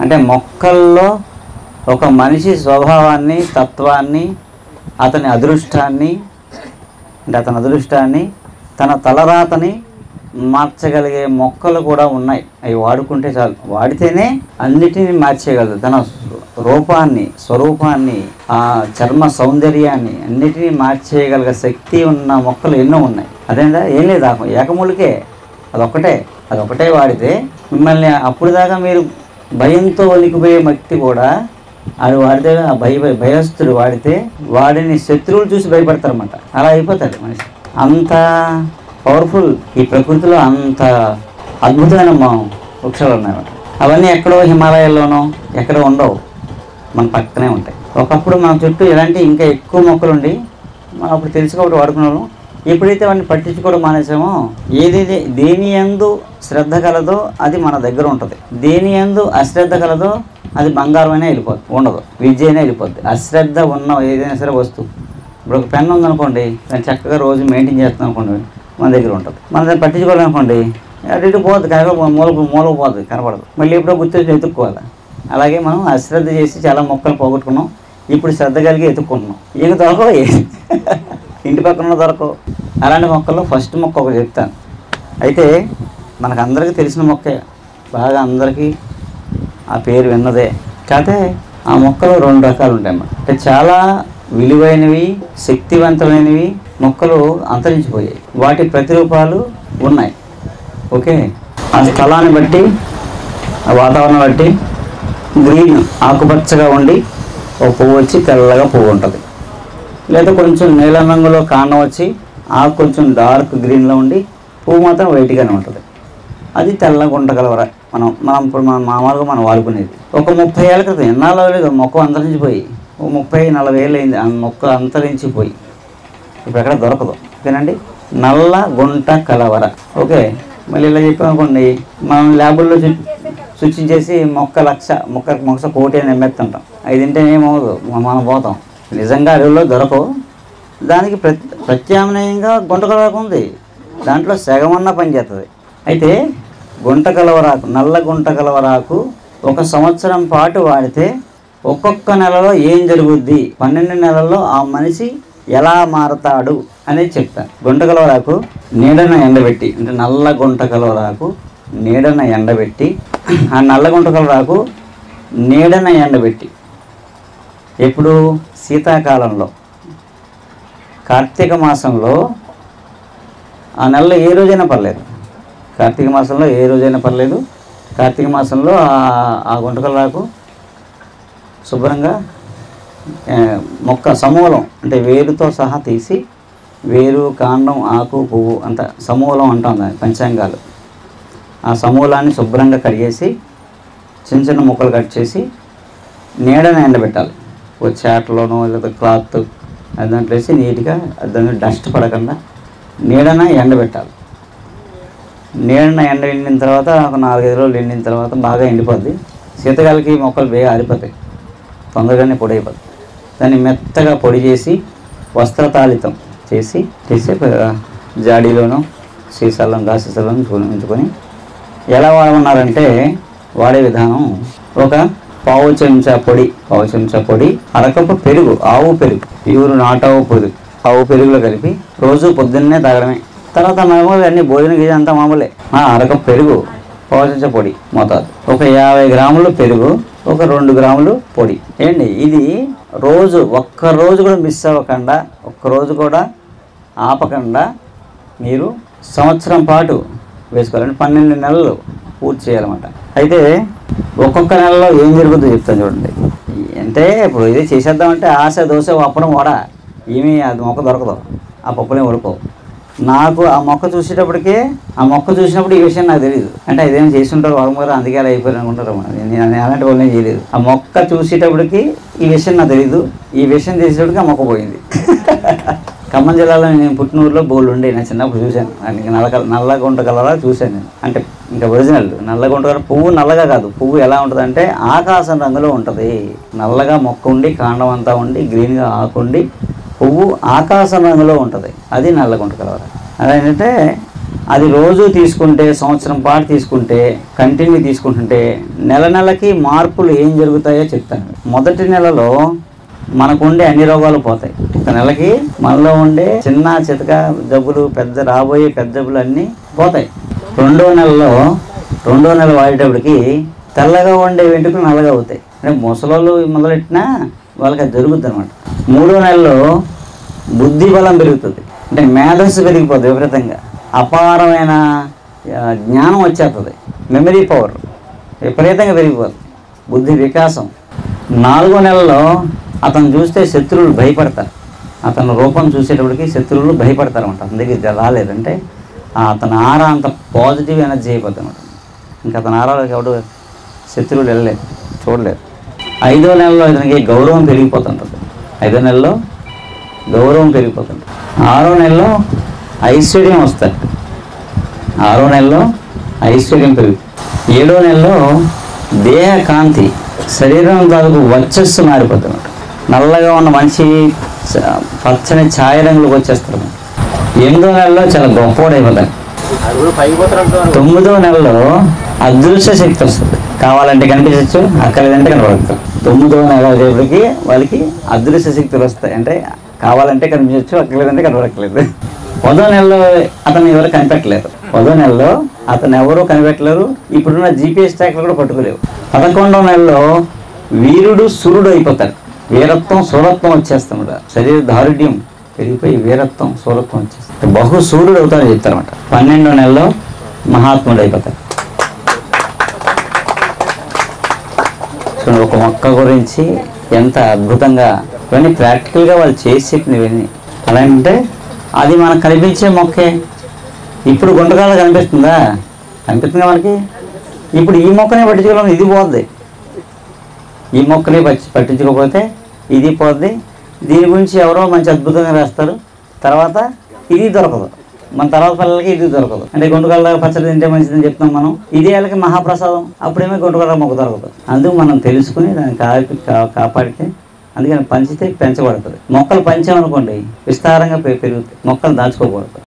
అంటే మొక్కల్లో ఒక మనిషి స్వభావాన్ని, తత్వాన్ని, అతని అదృష్టాన్ని తన తలరాతని మార్చగలిగే మొక్కలు కూడా ఉన్నాయి. అవి వాడుకుంటే చాలు. వాడితేనే అన్నిటినీ మార్చేయగలదు. తన రూపాన్ని, స్వరూపాన్ని, ఆ చర్మ సౌందర్యాన్ని అన్నిటినీ మార్చేయగలిగే శక్తి ఉన్న మొక్కలు ఎన్నో ఉన్నాయి. అదేందా ఏం లేదు, ఏకమూలికే అదొకటే వాడితే మిమ్మల్ని అప్పుడు దాకా మీరు భయంతో వణికిపోయే వ్యక్తి కూడా అది వాడితే, భయస్తుడు వాడితే వాడిని శత్రువులు చూసి భయపడతారన్నమాట. అలా అయిపోతాడు మనిషి. అంత పవర్ఫుల్ ఈ ప్రకృతిలో, అంత అద్భుతమైన వృక్షాలు ఉన్నాయన్నమాట. అవన్నీ ఎక్కడో హిమాలయాల్లోనో ఎక్కడో ఉండవు, మన పక్కనే ఉంటాయి. ఒకప్పుడు మన చుట్టూ ఇలాంటి ఇంకా ఎక్కువ మొక్కలుండి మనం అప్పుడు తెలుసుకోబట్టి వాడుకున్నాము. ఎప్పుడైతే వాడిని పట్టించుకోవడం మానేసామో, దేని యందు శ్రద్ధ కలదో అది మన దగ్గర ఉంటుంది. దేని యందు అశ్రద్ధ కలదో అది బంగారమైనా వెళ్ళిపోద్ది, ఉండదు, విద్య అయినా వెళ్ళిపోద్ది. అశ్రద్ధ ఉన్న ఏదైనా సరే వస్తువు, ఇప్పుడు ఒక పెన్ ఉందనుకోండి, దాన్ని చక్కగా రోజు మెయింటైన్ చేస్తాం అనుకోండి, మన దగ్గర ఉంటుంది. మన దాన్ని పట్టించుకోవాలనుకోండి, అటు ఇటు పోద్ది, మూలకు పోద్ది, కనపడదు. మళ్ళీ ఎప్పుడో గుర్తు వెతుక్కోవాలి. అలాగే మనం అశ్రద్ధ చేసి చాలా మొక్కలు పోగొట్టుకున్నాం. ఇప్పుడు శ్రద్ధ కలిగి ఎత్తుక్కుంటున్నాం. ఇక దొరకవు, ఇంటి పక్కన దొరకవు. అలాంటి మొక్కల్లో ఫస్ట్ మొక్క ఒకటి చెప్తాను. అయితే మనకు అందరికీ తెలిసిన మొక్కే, బాగా అందరికీ ఆ పేరు విన్నదే. కాకపోతే ఆ మొక్కలు 2 రకాలు ఉంటాయన్నమాట. అంటే చాలా విలువైనవి, శక్తివంతమైనవి మొక్కలు అంతరించిపోయాయి. వాటి ప్రతిరూపాలు ఉన్నాయి. ఓకే, ఆ స్థలాన్ని బట్టి, ఆ వాతావరణం బట్టి గ్రీన్ ఆకుపచ్చగా ఉండి ఒక పువ్వు వచ్చి తెల్లగా పువ్వు ఉంటుంది. లేదా కొంచెం నీలం రంగులో కాండం వచ్చి ఆకు కొంచెం డార్క్ గ్రీన్లో ఉండి పువ్వు మాత్రం వైట్గానే ఉంటుంది. అది తెల్ల గుంటగలవర. మనం మామూలుగా మనం వాడుకునేది. ఒక 30 ఏళ్ళ క్రితం, ఎన్నాళ్ళు లేదు, మొక్క అంతరించిపోయి 30-40 ఏళ్ళు అయింది. ఆ మొక్క అంతరించిపోయి ఇప్పుడు ఎక్కడ దొరకదు. ఓకేనండి, నల్ల గుంట కలవర. ఓకే, మళ్ళీ ఇలా చెప్పామనుకోండి, మనం ల్యాబుల్లో సూచించేసి మొక్క కోటి అని ఎమ్మెత్తుంటాం. అది తింటే ఏమవుదు, మనం పోతాం. నిజంగా అడవుల్లో దొరకవు. దానికి ప్రత్యామ్నాయంగా గుంట కలవరాకు ఉంది. దాంట్లో సగమన్నా పనిచేస్తుంది. అయితే నల్ల గుంట కలవరాకు 1 సంవత్సరం పాటు వాడితే ఒక్కొక్క నెలలో ఏం జరుగుద్ది, 12 నెలల్లో ఆ మనిషి ఎలా మారతాడు అనేది చెప్తాను. గుంట కలవరాకు నీడన ఎండబెట్టి, అంటే నల్ల గుంట కలవరాకు నీడన ఎండబెట్టి, ఆ నల్ల గుంట కలవరాకు నీడన ఎండబెట్టి, ఎప్పుడు శీతాకాలంలో కార్తీక మాసంలో, ఆ నెలలో ఏ రోజైనా పర్లేదు, కార్తీక మాసంలో ఏ రోజైనా పర్లేదు. కార్తీక మాసంలో ఆ గుంటకలరాకు శుభ్రంగా మొక్క సమూలం, అంటే వేరుతో సహా తీసి, వేరు, కాండం, ఆకు, పువ్వు అంత సమూలం అంటాం దాన్ని, పంచాంగాలు. ఆ సమూలాన్ని శుభ్రంగా కడిగేసి చిన్న చిన్న ముక్కలు కట్ చేసి నీడన ఎండబెట్టాలి. ఒక చాటలోనో లేదా క్లాత్ దాంట్లో వేసి నీట్గా దాని డస్ట్ పడకుండా నీడన ఎండబెట్టాలి. నీడన ఎండిన తర్వాత ఒక 4-5 రోజులు ఎండిన తర్వాత బాగా ఎండిపోద్ది. శీతకాలకి మొక్కలు వేగా ఆరిపోతాయి, తొందరగానే పొడి అయిపోతాయి. దాన్ని మెత్తగా పొడి చేసి వస్త్రతాళితం చేసి జాడీలోనో గాసీసాలను ఉంచుకొని ఎలా వాడమన్నారంటే, వాడే విధానం: ఒక పావు చెంచా పొడి, అరకప్పు పెరుగు, ఆవు పెరుగు, ప్యూర్ నాటావు పెరుగు, ఆవు పెరుగులో కలిపి రోజు పొద్దున్నే తాగడమే. తర్వాత మామూలు అన్ని భోజనం గీజ అంతా మామూలే. అరకప్పు పెరుగు, పావు చెంచా పొడి మోతాదు, ఒక 50 గ్రాములు పెరుగు, ఒక 2 గ్రాములు పొడి. ఏంటి ఇది ఒక్కరోజు కూడా మిస్ అవ్వకుండా, ఒక్కరోజు కూడా ఆపకుండా మీరు సంవత్సరం పాటు వేసుకోవాలంటే 12 నెలలు పూర్తి చేయాలన్నమాట. అయితే ఒక్కొక్క నెలలో ఏం జరుగుతుందో చెప్తాను చూడండి. అంటే ఇప్పుడు ఇది చేసేద్దామంటే ఆశ, దోశ, అప్పడం, వడ ఏమీ అది మొక్క దొరకదు, ఆ పప్పులే ఉడకవు. నాకు ఆ మొక్క చూసినప్పుడు ఈ విషయం నాకు తెలియదు. అంటే ఇదేం చేసి ఉంటారు వాళ్ళ మీద, అందుకే అలా అయిపోయారు అనుకుంటారు. నేను అలాంటి వాళ్ళని చేయలేదు. ఆ మొక్క చూసేటప్పటికి ఈ విషయం నాకు తెలీదు. ఈ విషయం చేసేటప్పటికి ఆ మొక్క పోయింది. ఖమ్మం జిల్లాలో నేను పుట్టినూరులో బోళ్ళు ఉండే, నేను చిన్నప్పుడు చూశాను. నల్ల గుంట కలరా చూశాను నేను. అంటే ఇంకా ఒరిజినల్ నల్ల గుంట కలర్. పువ్వు నల్లగా కాదు, పువ్వు ఎలా ఉంటుందంటే ఆకాశం రంగులో ఉంటుంది. నల్లగా మొక్క ఉండి, కాండం అంతా ఉండి, గ్రీన్గా ఆకుండి, పువ్వు ఆకాశం రంగులో ఉంటుంది. అది నల్ల గుంట కలవర. అదేంటంటే అది రోజు తీసుకుంటే, సంవత్సరం పాటు తీసుకుంటే, కంటిన్యూ తీసుకుంటుంటే నెలకి మార్పులు ఏం జరుగుతాయో చెప్తాను. మొదటి నెలలో మనకు ఉండే అన్ని రోగాలు పోతాయి. ఒక నెలకి మనలో ఉండే చిన్న చితక జబ్బులు, రాబోయే పెద్ద జబ్బులు అన్నీ పోతాయి. రెండో నెల వాడేటప్పటికి తెల్లగా ఉండే వెంట్రుకలు నల్లగా అవుతాయి. అంటే ముసలోళ్ళు మొదలెట్టినా వాళ్ళకి అది జరుగుతుంది అనమాట. మూడో నెలలో బుద్ధి బలం పెరుగుతుంది. అంటే మేధస్సు పెరిగిపోతుంది విపరీతంగా. అపారమైన జ్ఞానం వచ్చేస్తుంది. మెమరీ పవర్ విపరీతంగా పెరిగిపోతుంది. బుద్ధి వికాసం. 4వ నెలలో అతను చూస్తే శత్రువులు భయపడతారు. అతని రూపం చూసేటప్పటికి శత్రువులు భయపడతారు అనమాట. అతని దగ్గర రాలేదంటే అతని ఆరా అంత పాజిటివ్ ఎనర్జీ అయిపోతుంది అనమాట. ఇంకా అతని ఆరాలోకి ఎవడు శత్రువులు వెళ్ళలేదు, చూడలేదు. 5వ నెలలో ఇతనికి గౌరవం పెరిగిపోతుంటుంది. 5వ నెలలో గౌరవం పెరిగిపోతుంది. 6వ నెలలో ఐశ్వర్యం వస్తుంది. 6వ నెలలో ఐశ్వర్యం పెరుగుతుంది. 7వ నెలలో దేహ కాంతి, శరీరం తాలూకు వర్చస్సు మారిపోతుంది. నల్లగా ఉన్న మనిషి పచ్చని ఛాయ రంగులకు వచ్చేస్తారు. 8వ నెలలో చాలా గొప్పవాడైపోతాడు. 9వ నెలలో అదృశ్య శక్తి వస్తుంది. కావాలంటే కనిపించవచ్చు, అక్కర్లేదంటే కనపడతారు. 9వ నెల రేపటికి వాళ్ళకి అదృశ్య శక్తులు వస్తాయి. అంటే కావాలంటే కనిపించవచ్చు, అక్కర్లేదంటే కనపడట్లేదు. 10వ నెలలో అతను ఎవరు కనిపెట్టలేరు. 10వ నెలలో అతను ఎవరూ కనిపెట్టలేరు. ఇప్పుడున్న జీపీఎస్ ట్రాక్లు కూడా పట్టుకోలేవు. 11వ నెలలో వీరుడు సూర్యుడు అయిపోతాడు. వీరత్వం, సూరత్వం వచ్చేస్తాడు. శరీర దారుఢ్యం పెరిగిపోయి వీరత్వం, సూరత్వం వచ్చేస్తాడు. బహు సూర్యుడు అవుతాడని చెప్తారన్నమాట. 12వ నెలలో మహాత్ముడు అయిపోతాడు. ఒక మొక్క గురించి ఎంత అద్భుతంగా ఇవన్నీ ప్రాక్టికల్గా వాళ్ళు చేసి చెప్పినవన్నీ. అలా అంటే అది మనకు కనిపించే మొక్కే. ఇప్పుడు గుంటకాలు కనిపిస్తుందా? కనిపిస్తుందా మనకి? ఇప్పుడు ఈ మొక్కనే పట్టించుకోవాలి, ఇది పోద్ది. ఈ మొక్కని పట్టించుకోకపోతే ఇది పోద్ది. దీని గురించి ఎవరో మంచి అద్భుతంగా రాస్తారు, తర్వాత ఇది దొరకదు. మన తర్వాత పిల్లలకి ఇది దొరకదు. అంటే గుంటకాల పచ్చడి తింటే మంచిదని చెప్తాం మనం. ఇది వాళ్ళకి మహాప్రసాదం. అప్పుడేమో గుంటకాల మొక్క దొరకదు. అందుకు మనం తెలుసుకుని దాన్ని కాపాడితే, అందుకని పంచితే పెంచబడుతుంది. మొక్కలు పంచామనుకోండి విస్తారంగా పెరుగుతాయి. మొక్కలు దాచుకోకూడదు.